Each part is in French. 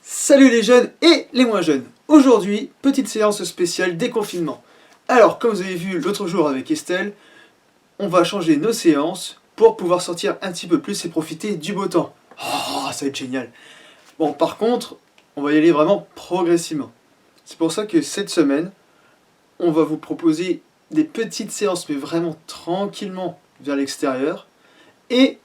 Salut les jeunes et les moins jeunes. Aujourd'hui, petite séance spéciale déconfinement. Alors, comme vous avez vu l'autre jour avec Estelle, on va changer nos séances pour pouvoir sortir un petit peu plus et profiter du beau temps. Oh, ça va être génial. Bon, par contre, on va y aller vraiment progressivement. C'est pour ça que cette semaine, on va vous proposer des petites séances, mais vraiment tranquillement vers l'extérieur. Et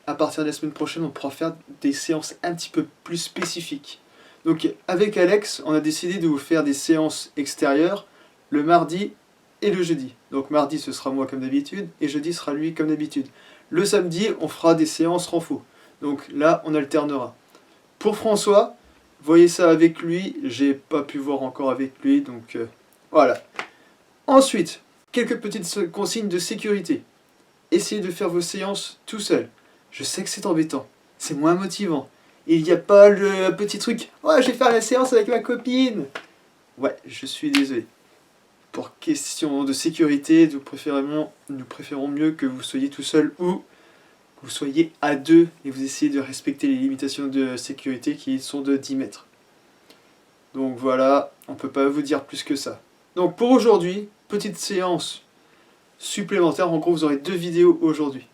à partir de la semaine prochaine, on pourra faire des séances un petit peu plus spécifiques. Donc avec Alex, on a décidé de vous faire des séances extérieures le mardi et le jeudi. Donc mardi ce sera moi comme d'habitude et jeudi sera lui comme d'habitude. Le samedi, on fera des séances renfo. Donc là, on alternera. Pour François, voyez ça avec lui, j'ai pas pu voir encore avec lui, donc voilà. Ensuite, quelques petites consignes de sécurité. Essayez de faire vos séances tout seul. Je sais que c'est embêtant, c'est moins motivant. Il n'y a pas le petit truc « Ouais, je vais faire la séance avec ma copine !» Ouais, je suis désolé. Pour question de sécurité, nous préférons mieux que vous soyez tout seul ou que vous soyez à deux et vous essayez de respecter les limitations de sécurité qui sont de 10 mètres. Donc voilà, on ne peut pas vous dire plus que ça. Donc pour aujourd'hui, petite séance supplémentaire. En gros, vous aurez 2 vidéos aujourd'hui.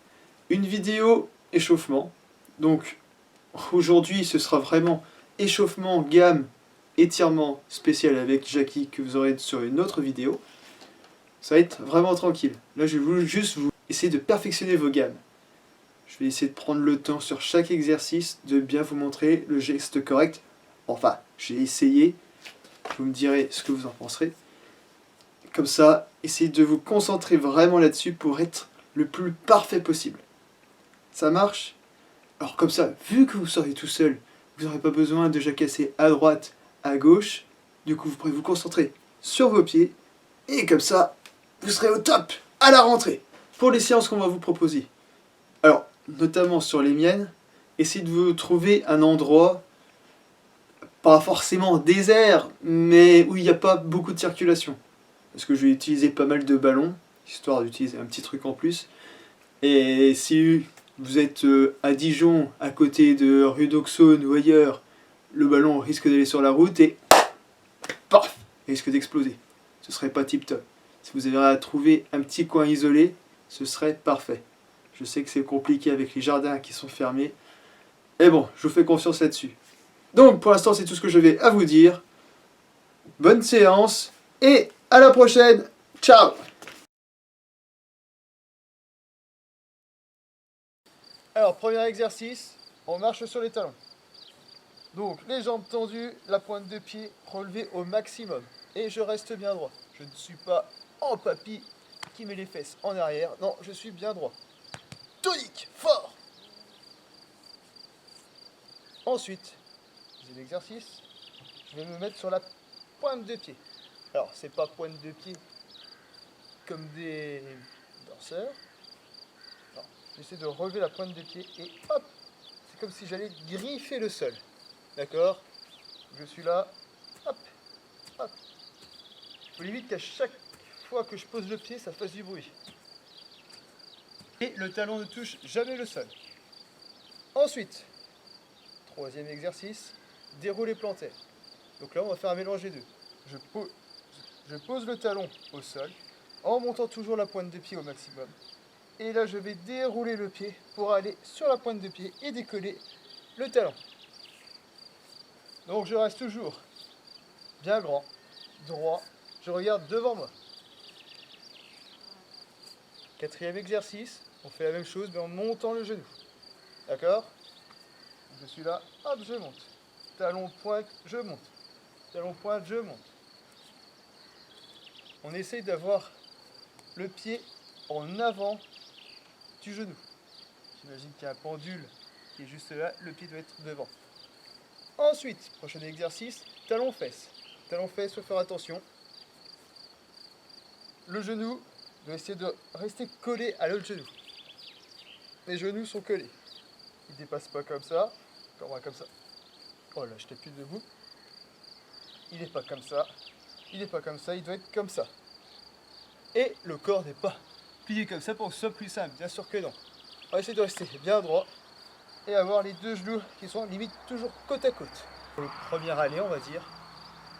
Une vidéo échauffement. Donc aujourd'hui, ce sera vraiment échauffement, gamme, étirement spécial avec Jackie que vous aurez sur une autre vidéo. Ça va être vraiment tranquille. Là, je vais juste vous essayer de perfectionner vos gammes. Je vais essayer de prendre le temps sur chaque exercice, de bien vous montrer le geste correct. Enfin, j'ai essayé. Vous me direz ce que vous en penserez. Comme ça, essayez de vous concentrer vraiment là-dessus pour être le plus parfait possible. Ça marche ? Alors comme ça, vu que vous serez tout seul, vous n'aurez pas besoin de jacasser à droite, à gauche. Du coup, vous pourrez vous concentrer sur vos pieds. Et comme ça, vous serez au top à la rentrée. Pour les séances qu'on va vous proposer. Alors, notamment sur les miennes, essayez de vous trouver un endroit, pas forcément désert, mais où il n'y a pas beaucoup de circulation. Parce que je vais utiliser pas mal de ballons, histoire d'utiliser un petit truc en plus. Et si vous êtes à Dijon, à côté de rue d'Auxonne ou ailleurs, le ballon risque d'aller sur la route et paf, il risque d'exploser. Ce serait pas tip top. Si vous avez à trouver un petit coin isolé, ce serait parfait. Je sais que c'est compliqué avec les jardins qui sont fermés. Mais bon, je vous fais confiance là-dessus. Donc pour l'instant, c'est tout ce que je vais à vous dire. Bonne séance et à la prochaine. Ciao! Alors, premier exercice, on marche sur les talons. Donc, les jambes tendues, la pointe de pied relevée au maximum. Et je reste bien droit. Je ne suis pas en papy qui met les fesses en arrière. Non, je suis bien droit. Tonique, fort. Ensuite, deuxième exercice, je vais me mettre sur la pointe de pied. Alors, c'est pas pointe de pied comme des danseurs. Non, j'essaie de relever la pointe de pied et hop, c'est comme si j'allais griffer le sol. D'accord? Je suis là, hop, hop. Il faut limite qu'à chaque fois que je pose le pied, ça fasse du bruit. Et le talon ne touche jamais le sol. Ensuite, troisième exercice, déroulé plantaire. Donc là, on va faire un mélange des deux. Je pose le talon au sol, en montant toujours la pointe de pied au maximum. Et là, je vais dérouler le pied pour aller sur la pointe de pied et décoller le talon. Donc je reste toujours bien grand, droit, je regarde devant moi. Quatrième exercice, on fait la même chose mais en montant le genou. D'accord? Je suis là, hop, je monte. Talon pointe, je monte. Talon pointe, je monte. On essaye d'avoir le pied en avant du genou. J'imagine qu'il y a un pendule qui est juste là, le pied doit être devant. Ensuite, prochain exercice, talon-fesse. Talon-fesse, il faut faire attention. Le genou doit essayer de rester collé à l'autre genou. Les genoux sont collés. Ils ne dépassent pas comme ça. Comme ça. Oh là, je n'étais plus debout. Il n'est pas comme ça. Il n'est pas comme ça, il doit être comme ça. Et le corps n'est pas plié comme ça pour que ce soit plus simple. Bien sûr que non. On va essayer de rester bien droit et avoir les deux genoux qui sont limite toujours côte à côte. Pour le premier aller, on va dire,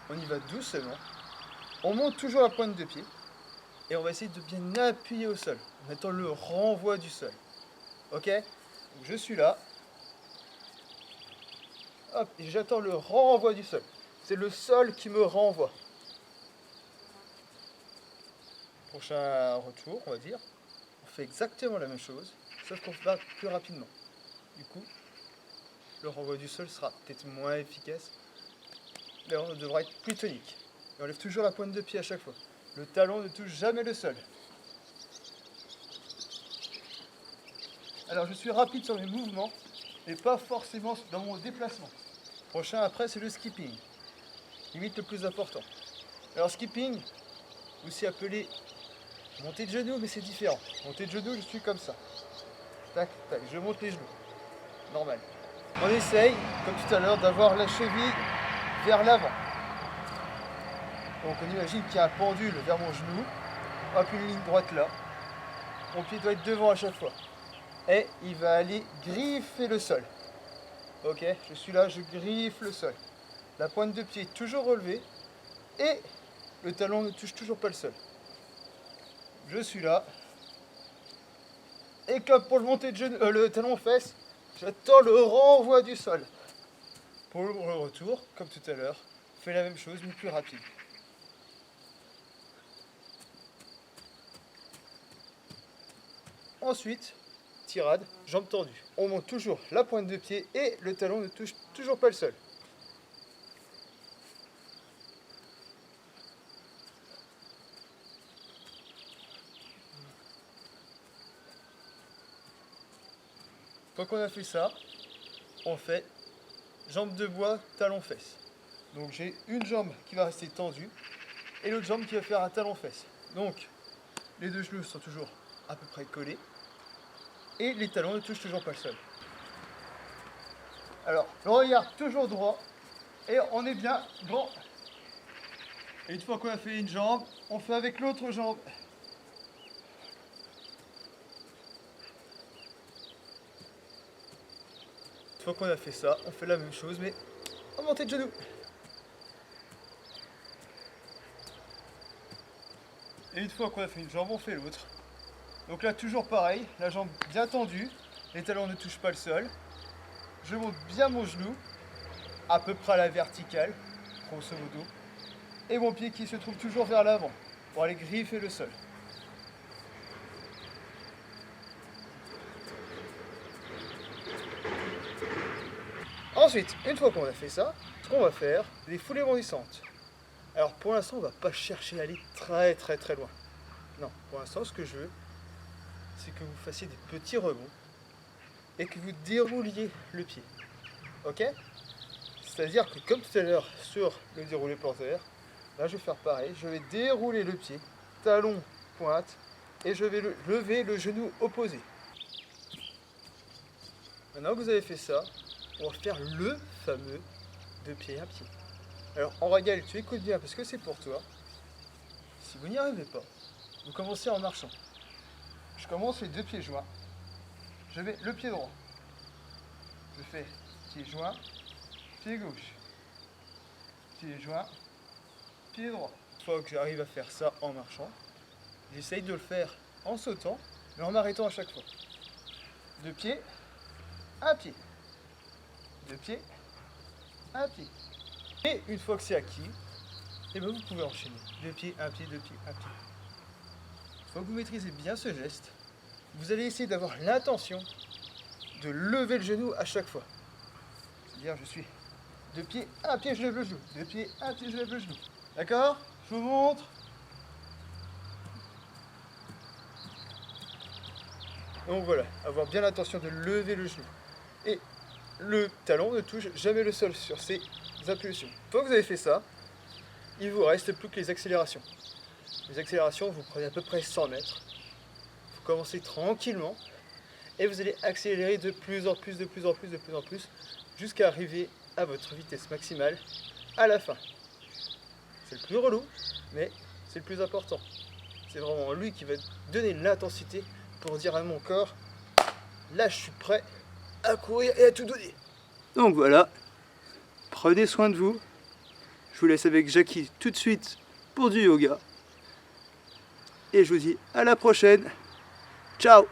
on y va doucement. On monte toujours la pointe de pied et on va essayer de bien appuyer au sol. On attend le renvoi du sol. Ok? Donc je suis là. Hop, et j'attends le renvoi du sol. C'est le sol qui me renvoie. Prochain retour, on va dire. On fait exactement la même chose, sauf qu'on va plus rapidement. Du coup, le renvoi du sol sera peut-être moins efficace, mais on devra être plus tonique. Et on lève toujours la pointe de pied à chaque fois. Le talon ne touche jamais le sol. Alors je suis rapide sur mes mouvements, mais pas forcément dans mon déplacement. Prochain après, c'est le skipping. Limite le plus important. Alors skipping, aussi appelé montée de genoux, mais c'est différent. Montée de genoux, je suis comme ça. Tac, tac, je monte les genoux. Normal. On essaye, comme tout à l'heure, d'avoir la cheville vers l'avant. Donc on imagine qu'il y a un pendule vers mon genou. Hop, une ligne droite là. Mon pied doit être devant à chaque fois. Et il va aller griffer le sol. Ok, je suis là, je griffe le sol. La pointe de pied est toujours relevée. Et le talon ne touche toujours pas le sol. Je suis là. Et comme pour le montée de genou, le talon aux fesses, j'attends le renvoi du sol. Pour le retour, comme tout à l'heure, fais la même chose mais plus rapide. Ensuite, tirade, jambes tendues. On monte toujours la pointe de pied et le talon ne touche toujours pas le sol. Quand on a fait ça, on fait jambes de bois, talon fesses. Donc j'ai une jambe qui va rester tendue et l'autre jambe qui va faire un talon fesses. Donc les deux genoux sont toujours à peu près collés et les talons ne touchent toujours pas le sol. Alors, le regard toujours droit et on est bien grand. Et une fois qu'on a fait une jambe, on fait avec l'autre jambe. Une fois qu'on a fait ça, on fait la même chose mais en montée de genoux. Et une fois qu'on a fait une jambe, on fait l'autre. Donc là, toujours pareil, la jambe bien tendue, les talons ne touchent pas le sol. Je monte bien mon genou, à peu près à la verticale, grosso modo. Et mon pied qui se trouve toujours vers l'avant, pour aller griffer le sol. Ensuite, une fois qu'on a fait ça, ce qu'on va faire, c'est des foulées bondissantes. Alors pour l'instant, on ne va pas chercher à aller très loin. Non, pour l'instant, ce que je veux, c'est que vous fassiez des petits rebonds et que vous dérouliez le pied. Ok? C'est-à-dire que comme tout à l'heure sur le déroulé plantaire, là je vais faire pareil, je vais dérouler le pied, talon, pointe, et je vais lever le genou opposé. Maintenant que vous avez fait ça, on va faire le fameux de pied à pied. Alors en régal, tu écoutes bien parce que c'est pour toi. Si vous n'y arrivez pas, vous commencez en marchant. Je commence les deux pieds joints. Je vais le pied droit. Je fais pied joint, pied gauche. Pied joint, pied droit. Une fois que j'arrive à faire ça en marchant, j'essaye de le faire en sautant, mais en m'arrêtant à chaque fois. Deux pieds, un pied. Deux pieds, un pied. Et une fois que c'est acquis, et ben vous pouvez enchaîner. Deux pieds, un pied, deux pieds, un pied. Une fois que vous maîtrisez bien ce geste, vous allez essayer d'avoir l'intention de lever le genou à chaque fois. C'est-à-dire je suis deux pieds, un pied, je lève le genou. Deux pieds, un pied, je lève le genou. D'accord? Je vous montre. Donc voilà, avoir bien l'intention de lever le genou. Et le talon ne touche jamais le sol sur ces impulsions. Une fois que vous avez fait ça, il vous reste plus que les accélérations. Les accélérations, vous prenez à peu près 100 mètres. Vous commencez tranquillement et vous allez accélérer de plus en plus, jusqu'à arriver à votre vitesse maximale à la fin. C'est le plus relou, mais c'est le plus important. C'est vraiment lui qui va donner l'intensité pour dire à mon corps, là je suis prêt à courir et à tout donner. Donc voilà, prenez soin de vous. Je vous laisse avec Jackie tout de suite pour du yoga. Et je vous dis à la prochaine. Ciao!